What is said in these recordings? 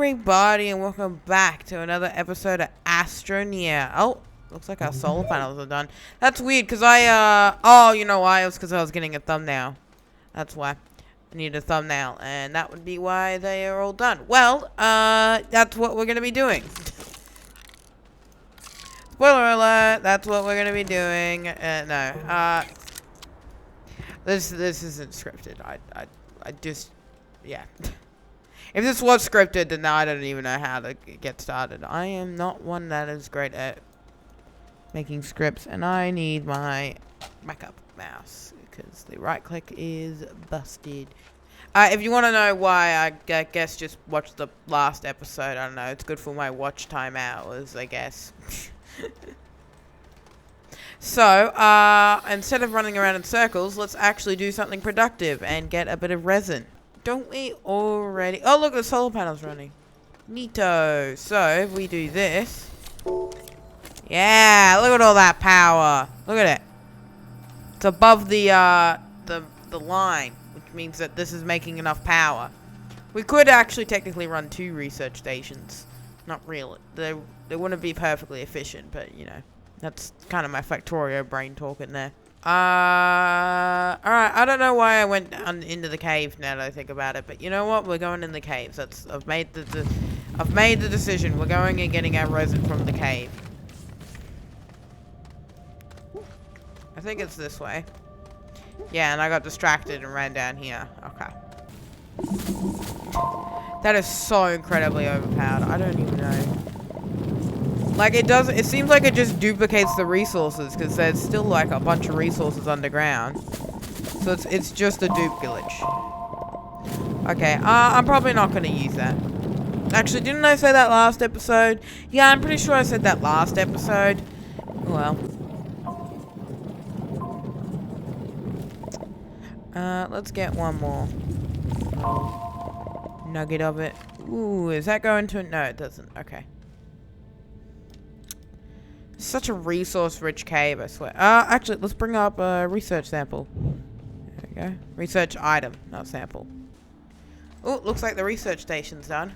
everybody, and welcome back to another episode of Astroneer. Oh, looks like our solar panels are done. That's weird, because oh, you know why? It was because I was getting a thumbnail. That's why. I need a thumbnail, and that would be why they are all done. Well, that's what we're going to be doing. Spoiler alert, that's what we're going to be doing. No, this isn't scripted. I just, yeah. If this was scripted, then I don't even know how to get started. I am not one that is great at making scripts, and I need my backup mouse because the right click is busted. If you want to know why, I guess just watch the last episode. I don't know. It's good for my watch time hours, I guess. So, instead of running around in circles, let's actually do something productive and get a bit of resin. Don't we already... Oh, look, the solar panel's running. Neato. So, if we do this... Yeah, look at all that power. Look at it. It's above the line, which means that this is making enough power. We could actually technically run 2 research stations. Not really. They wouldn't be perfectly efficient, but, you know. That's kind of my Factorio brain talking there. Alright, I don't know why I went into the cave now that I think about it, but you know what? We're going in the caves. I've made the decision. We're going and getting our resin from the cave. I think it's this way. Yeah, and I got distracted and ran down here. Okay. That is so incredibly overpowered. I don't even know. Like, it seems like it just duplicates the resources, because there's still, like, a bunch of resources underground. So it's just a dupe glitch. Okay, I'm probably not going to use that. Actually, didn't I say that last episode? Yeah, I'm pretty sure I said that last episode. Well. Let's get one more nugget of it. Ooh, is that going to... No, it doesn't. Okay. Such a resource-rich cave, I swear. Actually, let's bring up a research sample. There we go. Research item, not sample. Oh, looks like the research station's done.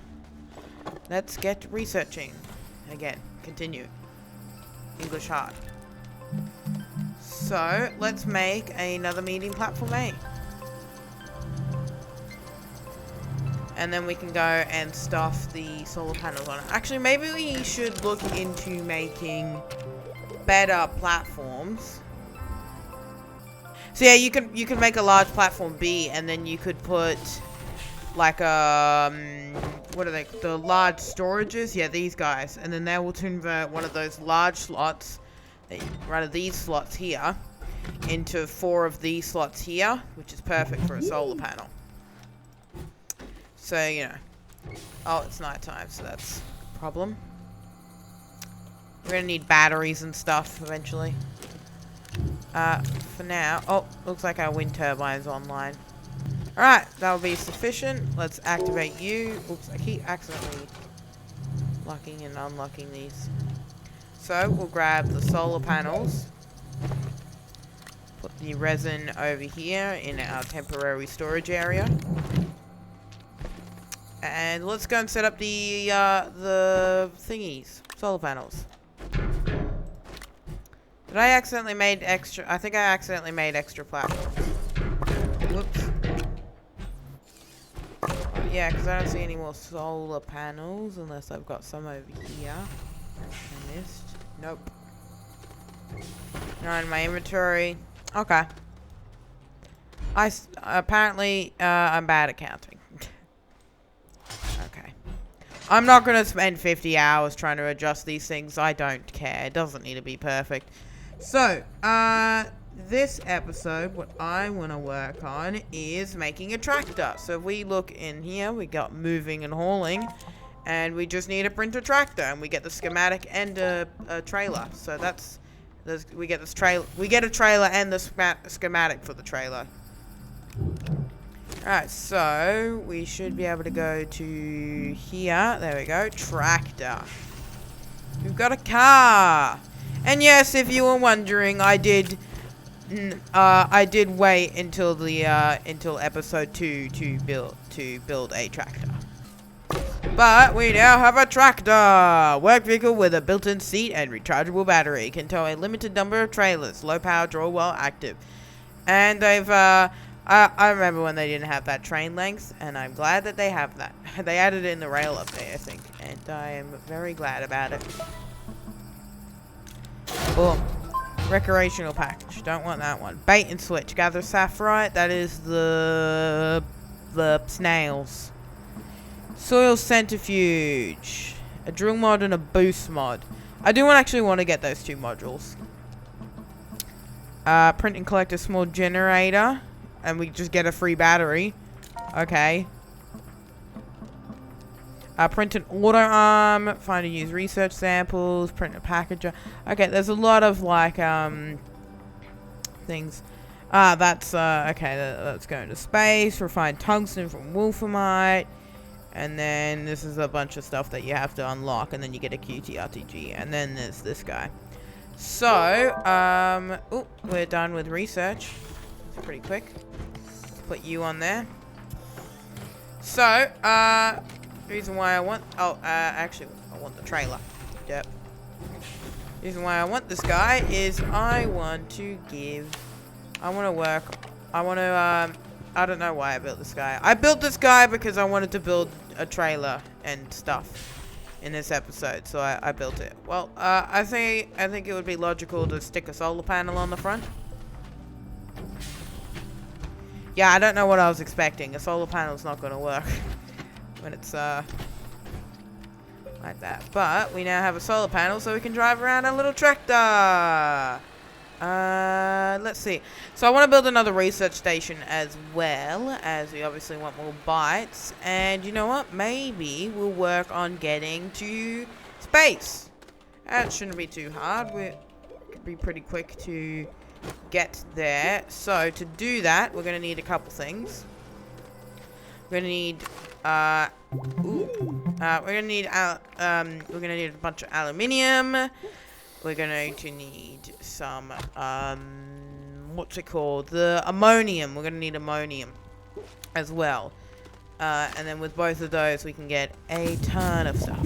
Let's get researching. Again, continue. English hard. So, let's make another medium platform A. And then we can go and stuff the solar panels on it. Actually, maybe we should look into making better platforms. So yeah, you can make a large platform B, and then you could put like what are they? The large storages? Yeah, these guys, and then they will convert one of those large slots, one of these slots here, into 4 of these slots here, which is perfect for a solar panel. So, you know. Oh, it's nighttime, so that's a problem. We're gonna need batteries and stuff eventually. For now... Oh, looks like our wind turbine's online. Alright, that'll be sufficient. Let's activate you. Oops, I keep accidentally locking and unlocking these. So, we'll grab the solar panels. Put the resin over here in our temporary storage area. And let's go and set up the thingies, solar panels. Did I accidentally made extra? I think I accidentally made extra platforms. Whoops. Yeah, because I don't see any more solar panels unless I've got some over here. I missed. Nope. Not in my inventory. Okay. Apparently, I'm bad at counting. Okay. I'm not going to spend 50 hours trying to adjust these things. I don't care. It doesn't need to be perfect. So, this episode, what I want to work on is making a tractor. So, if we look in here, we got moving and hauling. And we just need to print a tractor. And we get the schematic and a trailer. So, we get this trailer. We get a trailer and the schematic for the trailer. Alright, so we should be able to go to here. There we go. Tractor. We've got a car. And yes, if you were wondering, I did wait until the until episode 2 to build a tractor. But we now have a tractor. Work vehicle with a built-in seat and rechargeable battery. Can tow a limited number of trailers. Low power draw while active. And they've, I remember when they didn't have that train length, and I'm glad that they have that. They added it in the rail update, I think, and I am very glad about it. Boom. Recreational package. Don't want that one. Bait and switch. Gather sapphire. That is the snails. Soil centrifuge. A drill mod and a boost mod. I do actually want to get those two modules. Print and collect a small generator. And we just get a free battery. Okay. Print an auto arm. Find and use research samples. Print a packager. Okay, there's a lot of like things. That's okay. That's going to space. Refine tungsten from wolframite. And then this is a bunch of stuff that you have to unlock, and then you get a QTRTG. And then there's this guy. So, we're done with research. It's pretty quick. Let's put you on there. So, reason why I want... actually, I want the trailer. Yep. Reason why I want this guy is I want to work... I don't know why I built this guy. I built this guy because I wanted to build a trailer and stuff in this episode, so I built it. Well, I think it would be logical to stick a solar panel on the front. Yeah, I don't know what I was expecting. A solar panel's not going to work when it's like that. But we now have a solar panel, so we can drive around a little tractor. Let's see. So I want to build another research station as well, as we obviously want more bytes. And you know what? Maybe we'll work on getting to space. That shouldn't be too hard. It could be pretty quick to get there. So to do that, we're going to need a couple things. We're going to need we're going to need a bunch of aluminium. We're going to need some, what's it called? The ammonium. We're going to need ammonium as well. And then with both of those, we can get a ton of stuff.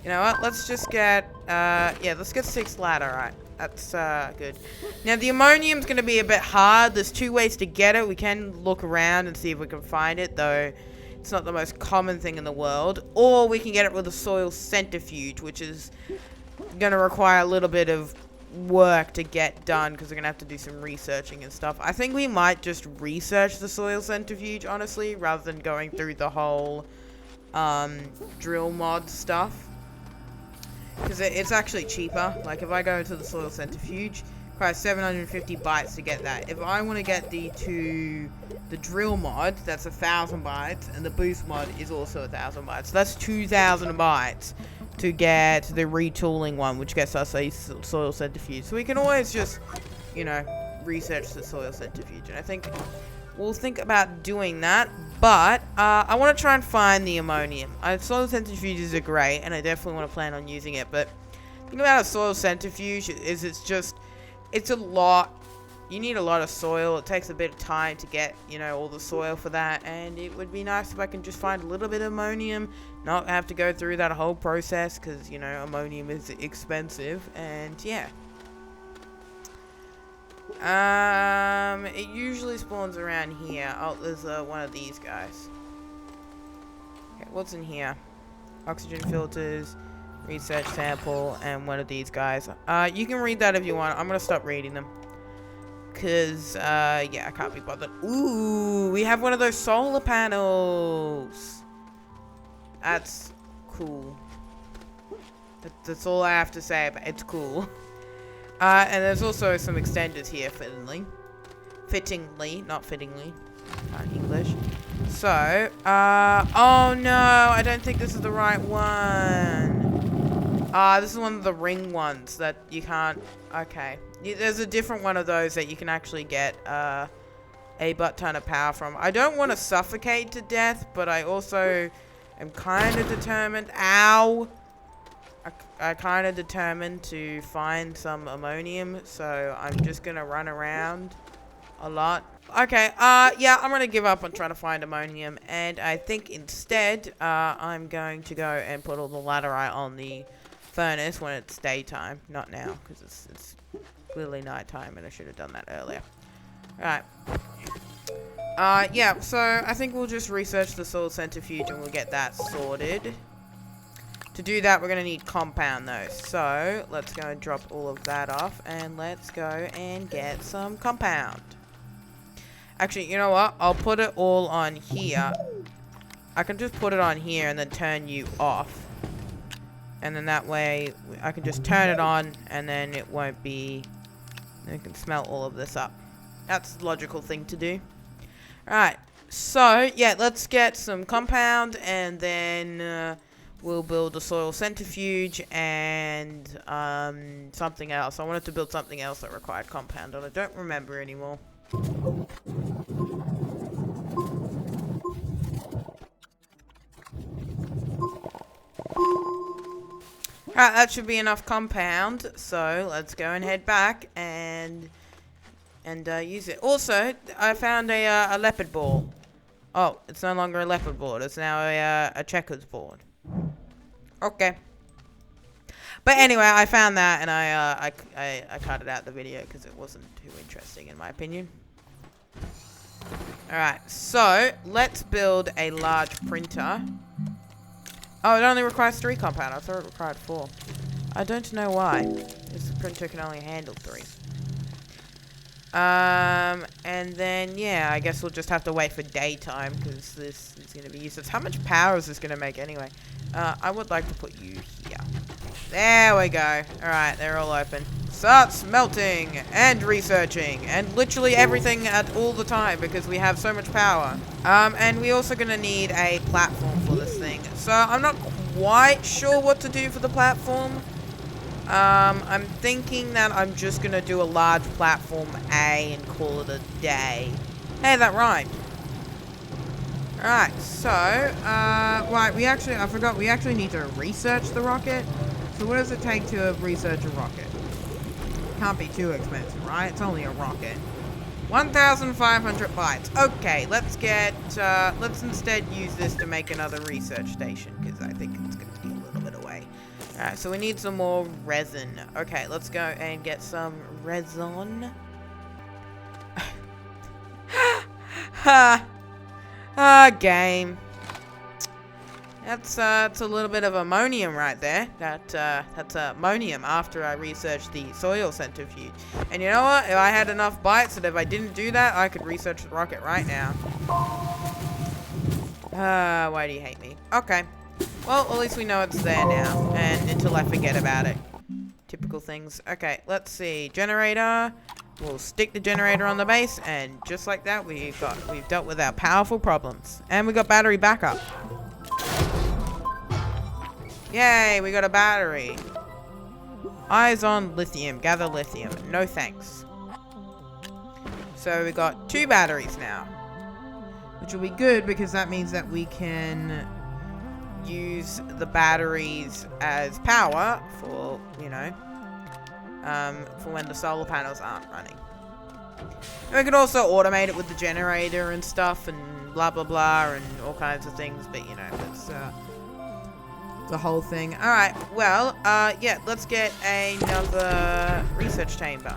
You know what? Let's just get, yeah, let's get 6 ladder, right? That's, good. Now, the ammonium's going to be a bit hard. There's 2 ways to get it. We can look around and see if we can find it, though. It's not the most common thing in the world. Or we can get it with a soil centrifuge, which is going to require a little bit of work to get done because we're going to have to do some researching and stuff. I think we might just research the soil centrifuge, honestly, rather than going through the whole drill mod stuff. Because it's actually cheaper. Like, if I go to the soil centrifuge, it requires 750 bytes to get that. If I want to get the drill mod, that's 1,000 bytes, and the boost mod is also 1,000 bytes. So that's 2,000 bytes to get the retooling one, which gets us a soil centrifuge. So we can always just, you know, research the soil centrifuge. And I think we'll think about doing that. But I want to try and find the ammonium. Soil centrifuges are great, and I definitely want to plan on using it. But the thing about a soil centrifuge is it's a lot. You need a lot of soil. It takes a bit of time to get, you know, all the soil for that. And it would be nice if I can just find a little bit of ammonium, not have to go through that whole process, because, you know, ammonium is expensive. And yeah. It usually spawns around here. Oh, there's one of these guys. Okay, what's in here? Oxygen filters, research sample, and one of these guys. You can read that if you want. I'm gonna stop reading them. Cause, yeah, I can't be bothered. Ooh, we have one of those solar panels. That's cool. That's all I have to say about it. It's cool. And there's also some extenders here, fittingly, not fittingly, English. So, oh no, I don't think this is the right one. This is one of the ring ones that you can't, okay. There's a different one of those that you can actually get, a butt ton of power from. I don't want to suffocate to death, but I also am kind of determined, ow! I kind of determined to find some ammonium, so I'm just gonna run around a lot. Okay, yeah, I'm gonna give up on trying to find ammonium, and I think instead, I'm going to go and put all the laterite on the furnace when it's daytime. Not now, because it's clearly nighttime, and I should have done that earlier. Alright. Yeah, so I think we'll just research the soil centrifuge and we'll get that sorted. To do that, we're gonna need compound, though. So, let's go and drop all of that off, and let's go and get some compound. Actually, you know what? I'll put it all on here. I can just put it on here and then turn you off. And then that way, I can just turn it on and then it won't be... You can smelt all of this up. That's the logical thing to do. Alright. So, yeah, let's get some compound and then we'll build a soil centrifuge and something else. I wanted to build something else that required compound and I don't remember anymore. Alright, that should be enough compound, so let's go and head back and use it. Also, I found a leopard ball. Oh, it's no longer a leopard board, it's now a checkers board. Okay. But anyway, I found that and I cut it out the video because it wasn't too interesting in my opinion. Alright, so let's build a large printer. Oh, it only requires 3 compound. I thought it required 4. I don't know why. This printer can only handle 3. And then, yeah, I guess we'll just have to wait for daytime because this is going to be useless. How much power is this going to make anyway? I would like to put you here. There we go. Alright, they're all open. Start smelting and researching and literally everything at all the time because we have so much power. And we're also going to need a platform for this thing. So I'm not quite sure what to do for the platform. I'm thinking that I'm just going to do a large platform A and call it a day. Hey, that rhymed. Alright, so, right, I forgot, we actually need to research the rocket. So what does it take to research a rocket? Can't be too expensive, right? It's only a rocket. 1,500 bytes. Okay, let's instead use this to make another research station, because I think it's going to be a little bit away. Alright, so we need some more resin. Okay, let's go and get some resin. Game. That's a little bit of ammonium right there. That's ammonium after I researched the soil centrifuge. And you know what? If I had enough bytes that if I didn't do that, I could research the rocket right now. Why do you hate me? Okay. Well, at least we know it's there now. And until I forget about it. Typical things. Okay, let's see. Generator. We'll stick the generator on the base, and just like that, we've dealt with our powerful problems. And we got battery backup. Yay, we got a battery. Eyes on lithium. Gather lithium. No thanks. So we got 2 batteries now. Which will be good because that means that we can use the batteries as power for, you know, for when the solar panels aren't running. And we could also automate it with the generator and stuff and blah blah blah and all kinds of things, but you know, that's the whole thing. Alright, well, yeah, let's get another research chamber.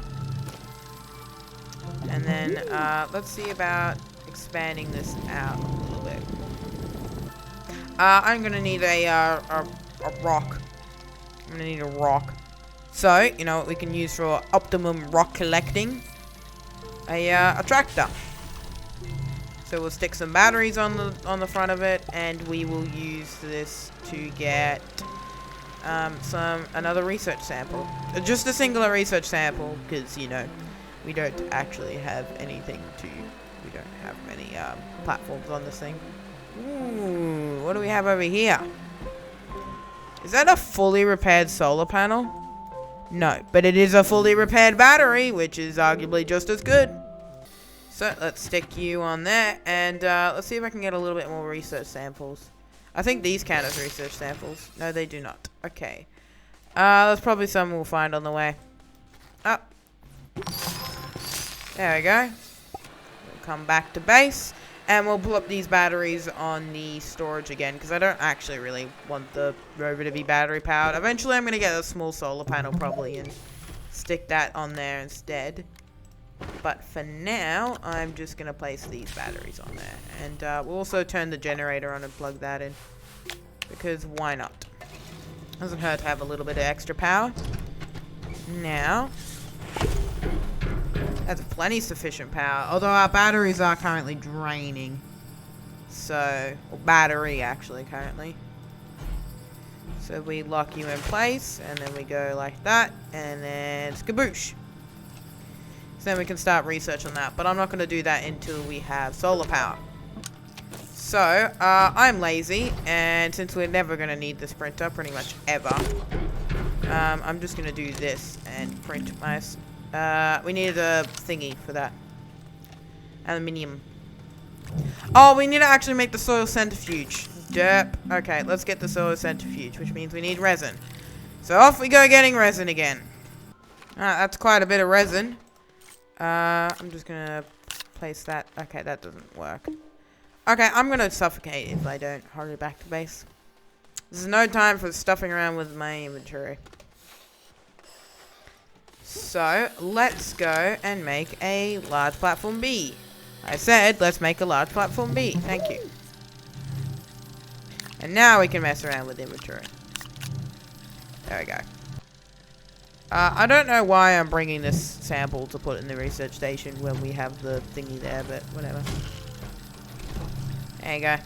And then, let's see about expanding this out a little bit. I'm gonna need a rock. I'm gonna need a rock. So, you know what we can use for optimum rock collecting? A tractor. So we'll stick some batteries on the front of it, and we will use this to get another research sample. Just a singular research sample, because you know we don't actually have anything to. We don't have many platforms on this thing. Ooh, what do we have over here? Is that a fully repaired solar panel? No, but it is a fully repaired battery, which is arguably just as good. So, let's stick you on there, and let's see if I can get a little bit more research samples. I think these count as research samples. No, they do not. Okay. There's probably some we'll find on the way. Oh. There we go. come back to base. And we'll pull up these batteries on the storage again, because I don't actually really want the rover to be battery powered. Eventually I'm going to get a small solar panel probably and stick that on there instead. But for now, I'm just going to place these batteries on there. And we'll also turn the generator on and plug that in, because why not? Doesn't hurt to have a little bit of extra power. Now, that's plenty sufficient power, although our batteries are currently draining. So, or battery actually currently. So we lock you in place, and then we go like that, and then skaboosh. So then we can start research on that, but I'm not going to do that until we have solar power. So, I'm lazy, and since we're never going to need this printer, pretty much ever, I'm just going to do this and print my... we needed a thingy for that. Aluminium. Oh, we need to actually make the soil centrifuge. Derp. Okay, let's get the soil centrifuge, which means we need resin. So off we go getting resin again. That's quite a bit of resin. I'm just going to place that. Okay, that doesn't work. Okay, I'm going to suffocate if I don't hurry back to base. There's no time for stuffing around with my inventory. So, let's go and make a large platform B. I said, let's make a large platform B. Thank you. And now we can mess around with inventory. There we go. I don't know why I'm bringing this sample to put in the research station when we have the thingy there, but whatever. There you go.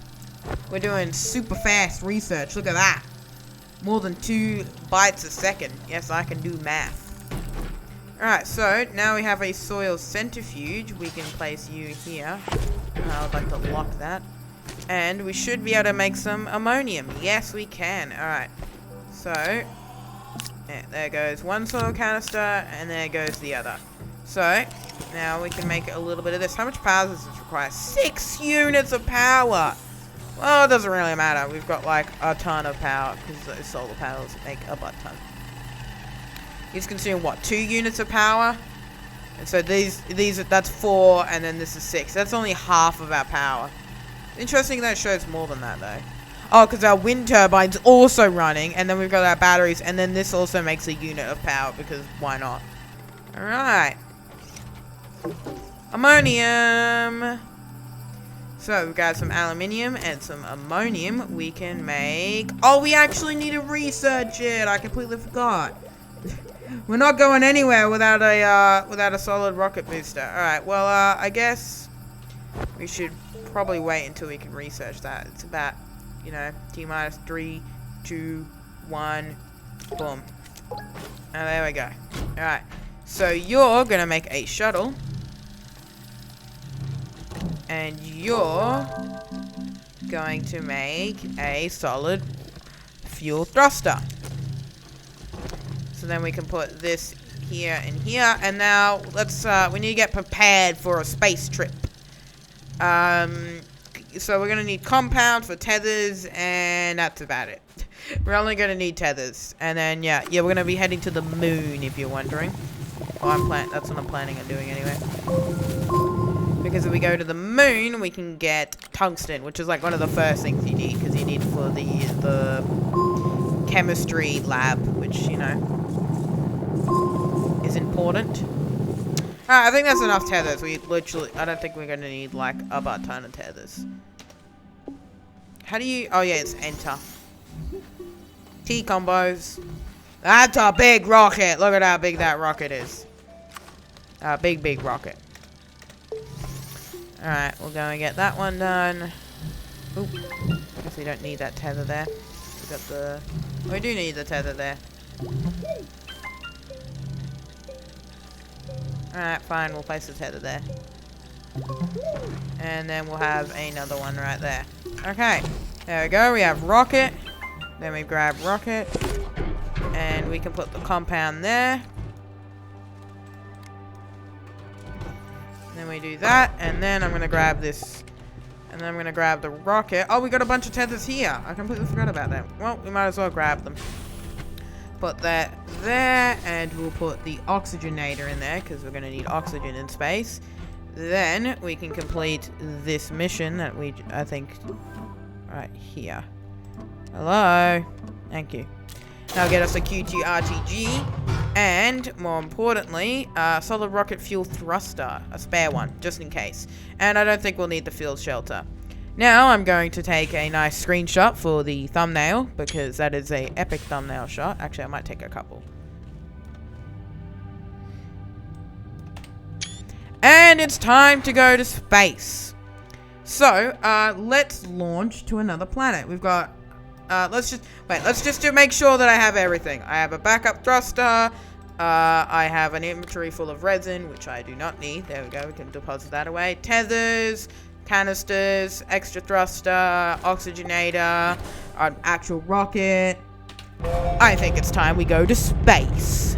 We're doing super fast research. Look at that. More than 2 bytes a second. Yes, I can do math. Alright, so now we have a soil centrifuge. We can place you here. I would like to lock that. And we should be able to make some ammonium. Yes, we can. Alright. So, yeah, there goes one soil canister, and there goes the other. So, now we can make a little bit of this. How much power does this require? 6 units of power! Well, it doesn't really matter. We've got like a ton of power, because those solar panels make a butt ton. These consume what, 2 units of power? And so that's 4, and then this is 6. That's only half of our power. Interesting that it shows more than that though. Oh, because our wind turbine's also running, and then we've got our batteries, and then this also makes a unit of power, because why not? Alright. Ammonium. So we've got some aluminium and some ammonium. We can make... Oh, we actually need to research it. I completely forgot. We're not going anywhere without a solid rocket booster. Alright, well, I guess we should probably wait until we can research that. It's about, you know, T-minus 3, 2, 1, boom. And there we go. Alright, so you're gonna make a shuttle. And you're going to make a solid fuel thruster. So then we can put this here and here. And now let's we need to get prepared for a space trip. So we're gonna need compound for tethers, and that's about it. We're only gonna need tethers, and then yeah, we're gonna be heading to the moon if you're wondering. Oh, that's what I'm planning on doing anyway. Because if we go to the moon, we can get tungsten, which is like one of the first things you need, because you need for the chemistry lab, which, you know, is important. I think that's enough tethers. I don't think we're going to need like a butt ton of tethers. How do you, oh yeah, it's enter. T combos. That's a big rocket. Look at how big that rocket is. Big rocket. Alright, we'll go and get that one done. Oop. I guess we don't need that tether there. We got the... Oh, we do need the tether there. Alright, fine. We'll place the tether there. And then we'll have another one right there. Okay. There we go. We have rocket. Then we grab rocket. And we can put the compound there. Then we do that, and then I'm gonna grab this, and then I'm gonna grab the rocket. Oh, we got a bunch of tethers here. I completely forgot about that. Well, we might as well grab them. Put that there, and we'll put the oxygenator in there, because we're gonna need oxygen in space. Then we can complete this mission that I think, right here. Hello. Thank you. Now get us a QT-RTG, and more importantly, solid rocket fuel thruster, a spare one, just in case. And I don't think we'll need the field shelter. Now I'm going to take a nice screenshot for the thumbnail, because that is a epic thumbnail shot. Actually, I might take a couple. And it's time to go to space. So, let's launch to another planet. We've got, let's just to make sure that I have everything. I have a backup thruster. I have an inventory full of resin, which I do not need. There we go, we can deposit that away. Tethers, canisters, extra thruster, oxygenator, an actual rocket. I think it's time we go to space.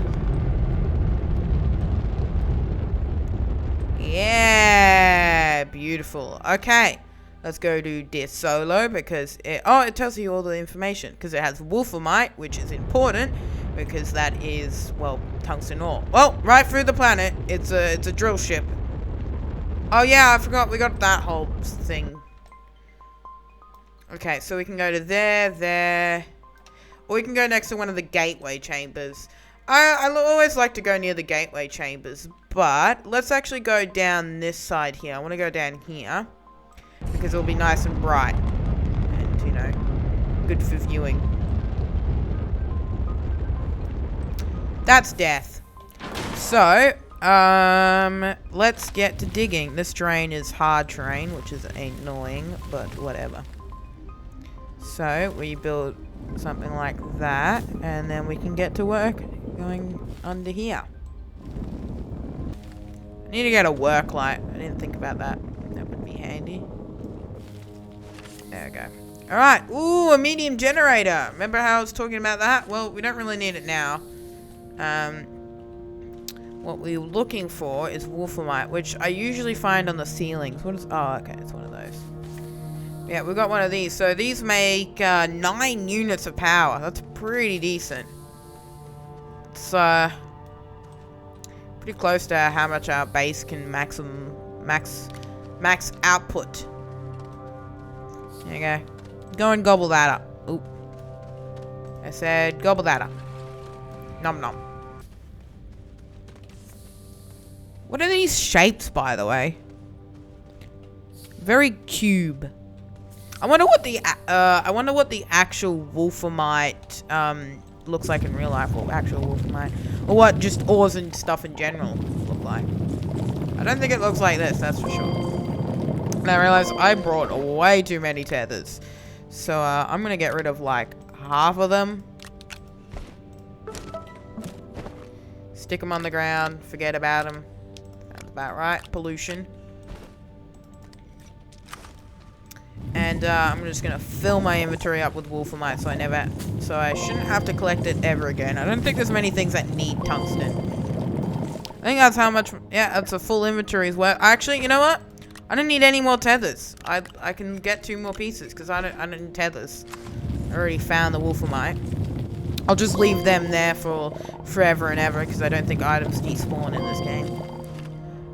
Yeah, beautiful. Okay, let's go to this solo because it tells you all the information because it has wolframite, which is important because that is, well, tungsten ore. Well, right through the planet. It's a drill ship. Oh yeah, I forgot we got that whole thing. Okay, so we can go to there, or we can go next to one of the gateway chambers. I always like to go near the gateway chambers, but let's actually go down this side here. I want to go down here because it'll be nice and bright and, you know, good for viewing. That's death. So, let's get to digging. This terrain is hard terrain, which is annoying, but whatever. So, we build something like that, and then we can get to work going under here. I need to get a work light. I didn't think about that. That would be handy. There we go. Alright. Ooh, a medium generator. Remember how I was talking about that? Well, we don't really need it now. What we're looking for is wolframite, which I usually find on the ceilings. What is... Oh, okay. It's one of those. Yeah, we got one of these. So these make 9 units of power. That's pretty decent. It's pretty close to how much our base can max output. There you go. Go and gobble that up. Oop. I said gobble that up. Nom nom. What are these shapes, by the way? Very cube. I wonder what the actual wolframite looks like in real life, or actual wolframite, or what just ores and stuff in general look like. I don't think it looks like this, that's for sure. And I realized I brought way too many tethers, so I'm gonna get rid of like half of them. Stick them on the ground, forget about them. That's about right. Pollution. And I'm just gonna fill my inventory up with wolframite so I shouldn't have to collect it ever again. I don't think there's many things that need tungsten. I think that's how much, yeah, that's a full inventory's worth. Actually, you know what? I don't need any more tethers. I can get 2 more pieces because I don't need tethers. I already found the wolframite. I'll just leave them there for forever and ever because I don't think items despawn in this game.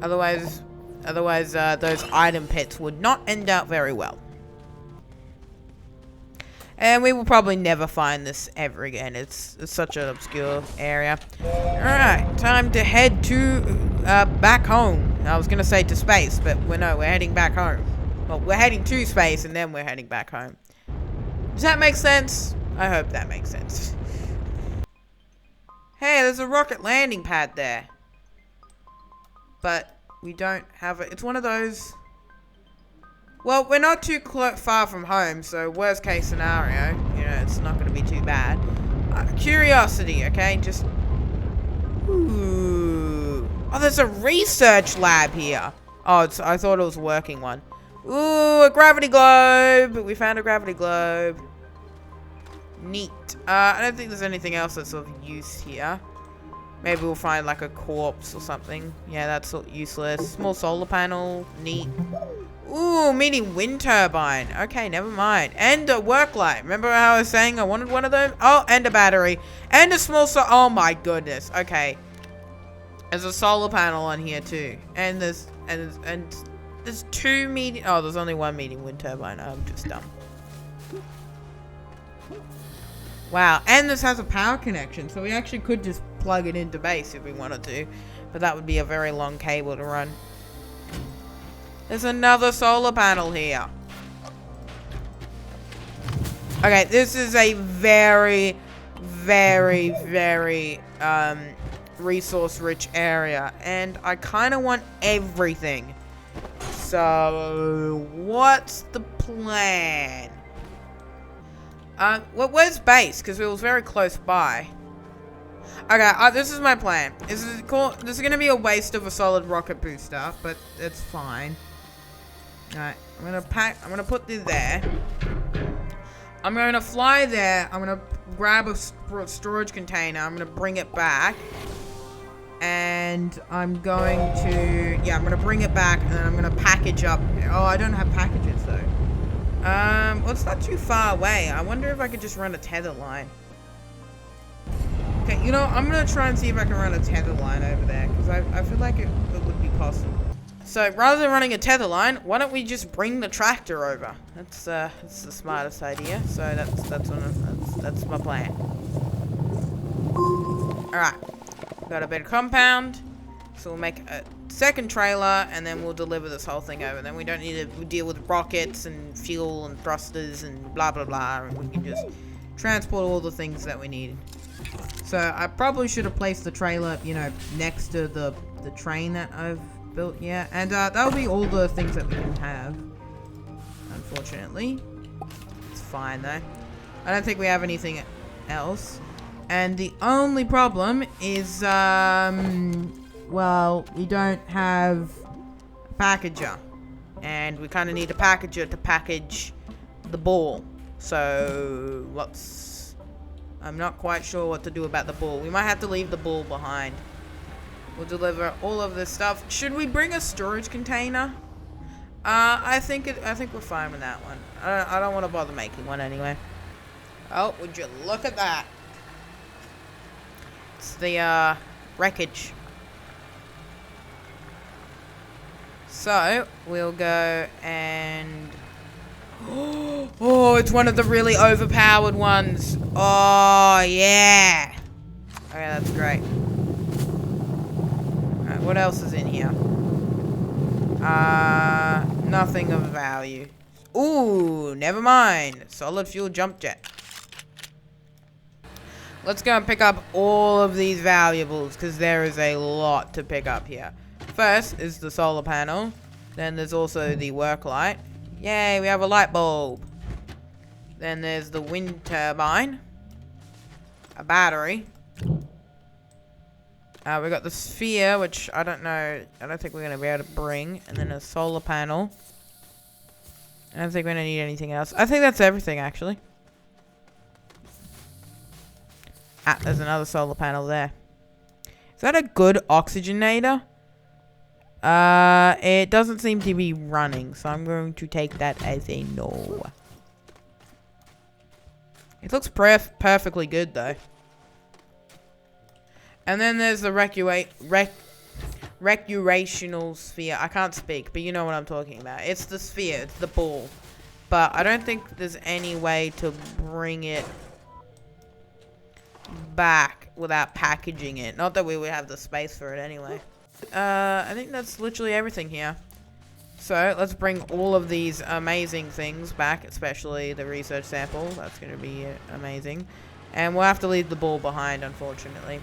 Otherwise, those item pits would not end out very well. And we will probably never find this ever again. It's such an obscure area. Alright, time to head to back home. I was going to say to space, but we're heading back home. Well, we're heading to space and then we're heading back home. Does that make sense? I hope that makes sense. Hey, there's a rocket landing pad there. But we don't have it. It's one of those... Well, we're not too far from home, so worst case scenario, you know, it's not going to be too bad. Curiosity, okay? Just... Ooh. Oh, there's a research lab here. Oh, I thought it was a working one. Ooh, a gravity globe. We found a gravity globe. Neat. I don't think there's anything else that's of use here. Maybe we'll find like a corpse or something. Yeah, that's useless. Small solar panel. Neat. Ooh, mini wind turbine. Okay, never mind. And a work light. Remember how I was saying I wanted one of them? Oh, and a battery. And a small oh my goodness. Okay. There's a solar panel on here too, and there's two medium. Oh, there's only one medium wind turbine. I'm just dumb. Wow, and this has a power connection, so we actually could just plug it into base if we wanted to, but that would be a very long cable to run. There's another solar panel here. Okay, this is a very, very, very resource-rich area, and I kind of want everything. So, what's the plan? Well, where's base? Because it was very close by. Okay, this is my plan. This is gonna be a waste of a solid rocket booster, but it's fine. Alright, I'm gonna put this there. I'm gonna fly there. I'm gonna grab a storage container. I'm gonna bring it back. And I'm going to, yeah, I'm gonna bring it back, and then I'm gonna package up. Oh, I don't have packages though. Well, it's not too far away. I wonder if I could just run a tether line. Okay, you know, I'm gonna try and see if I can run a tether line over there, because I feel like it would be possible. So rather than running a tether line, why don't we just bring the tractor over? That's the smartest idea. So that's my plan. All right, got a bit of compound, so we'll make a second trailer, and then we'll deliver this whole thing over. Then we don't need to deal with rockets and fuel and thrusters and blah blah blah, and we can just transport all the things that we need. So I probably should have placed the trailer, you know, next to the train that I've built, yeah. And that'll be all the things that we can have. Unfortunately, it's fine though. I don't think we have anything else. And the only problem is, well, we don't have a packager. And we kind of need a packager to package the ball. So, I'm not quite sure what to do about the ball. We might have to leave the ball behind. We'll deliver all of this stuff. Should we bring a storage container? I think we're fine with that one. I don't want to bother making one anyway. Oh, would you look at that? It's the wreckage. So we'll go and oh, it's one of the really overpowered ones. Oh yeah. Okay, that's great. Alright, what else is in here? Nothing of value. Ooh, never mind. Solid fuel jump jet. Let's go and pick up all of these valuables, because there is a lot to pick up here. First is the solar panel. Then there's also the work light. Yay, we have a light bulb. Then there's the wind turbine. A battery. We got the sphere, which I don't know. I don't think we're going to be able to bring. And then a solar panel. I don't think we're going to need anything else. I think that's everything, actually. Ah, there's another solar panel there. Is that a good oxygenator? It doesn't seem to be running, so I'm going to take that as a no. It looks perfectly good, though. And then there's the recreational sphere. I can't speak, but you know what I'm talking about. It's the sphere. It's the ball. But I don't think there's any way to bring it back without packaging it. Not that we would have the space for it anyway. I think that's literally everything here. So let's bring all of these amazing things back, especially the research sample. That's going to be amazing. And we'll have to leave the ball behind, unfortunately.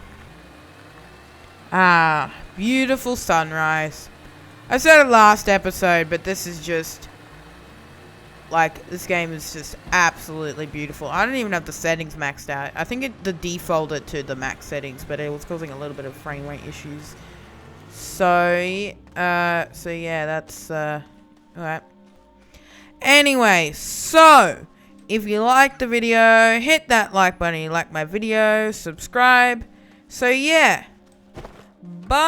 Ah, beautiful sunrise. I said it last episode, but this is just like, this game is just absolutely beautiful. I don't even have the settings maxed out. I think it defaulted to the max settings, but it was causing a little bit of frame rate issues. So yeah, that's alright. Anyway, so if you liked the video, hit that like button. You like my video, subscribe. So yeah, bye.